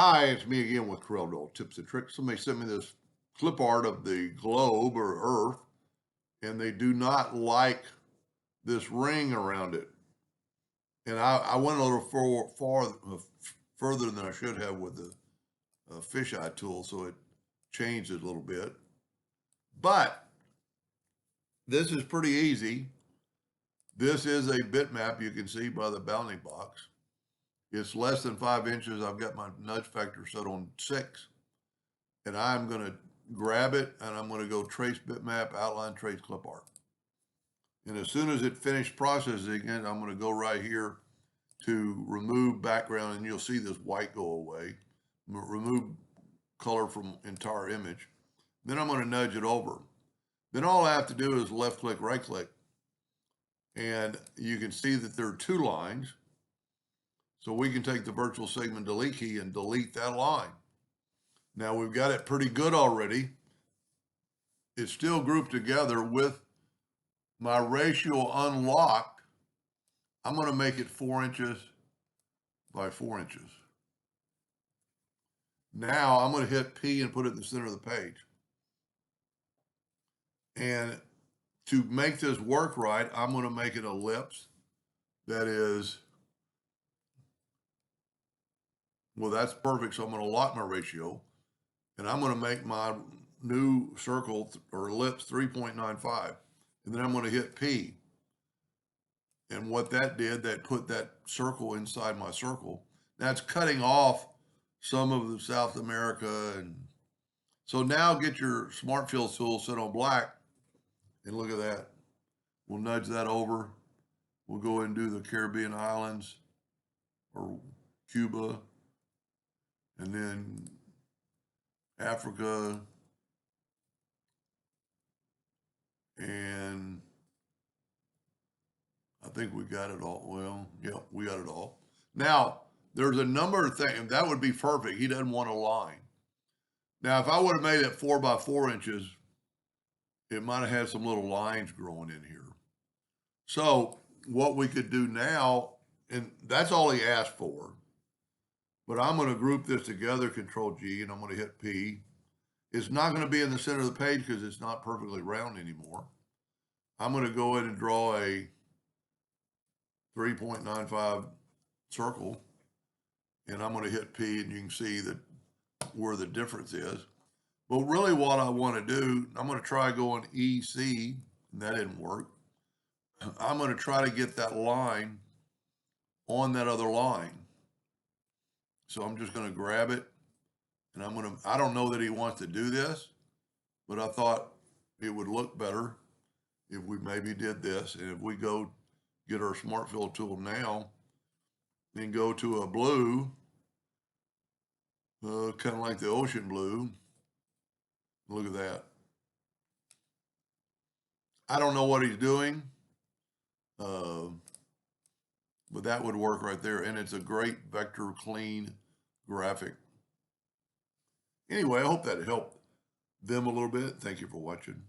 Hi, it's me again with Corel Tips and Tricks. Somebody sent me this clip art of the globe or Earth, and they do not like this ring around it. And I went a little further than I should have with the fisheye tool, so it changed it a little bit. But this is pretty easy. This is a bitmap you can see by the bounding box. It's less than 5 inches. I've got my nudge factor set on 6. And I'm going to grab it and I'm going to go trace bitmap, outline, trace clip art. And as soon as it finished processing it, I'm going to go right here to remove background, and you'll see this white go away. Remove color from entire image. Then I'm going to nudge it over. Then all I have to do is left click, right click. And you can see that there are 2 lines. So we can take the virtual segment delete key and delete that line. Now we've got it pretty good already. It's still grouped together with my ratio unlocked. I'm going to make it 4 inches by 4 inches. Now I'm going to hit P and put it in the center of the page. And to make this work right, I'm going to make an ellipse that is, well, that's perfect. So I'm going to lock my ratio, and I'm going to make my new circle or ellipse 3.95. And then I'm going to hit P. And what that did, that put that circle inside my circle. That's cutting off some of the South America. And so now get your smart fill tool set on black, and look at that. We'll nudge that over. We'll go and do the Caribbean islands or Cuba, and then Africa, and I think we got it all. Well, yeah, we got it all. Now, there's a number of things. That would be perfect. He doesn't want a line. Now, if I would have made it 4 by 4 inches, it might have had some little lines growing in here. So what we could do now, and that's all he asked for, but I'm going to group this together, Control G, and I'm going to hit P. It's not going to be in the center of the page because it's not perfectly round anymore. I'm going to go ahead and draw a 3.95 circle, and I'm going to hit P, and you can see that where the difference is. But really what I want to do, I'm going to try going EC, and that didn't work. I'm going to try to get that line on that other line. So I'm just going to grab it, and I don't know that he wants to do this, but I thought it would look better if we maybe did this. And if we go get our smart fill tool now and go to a blue, kind of like the ocean blue, look at that. I don't know what he's doing, but that would work right there. And it's a great vector clean graphic. Anyway, I hope that helped them a little bit. Thank you for watching.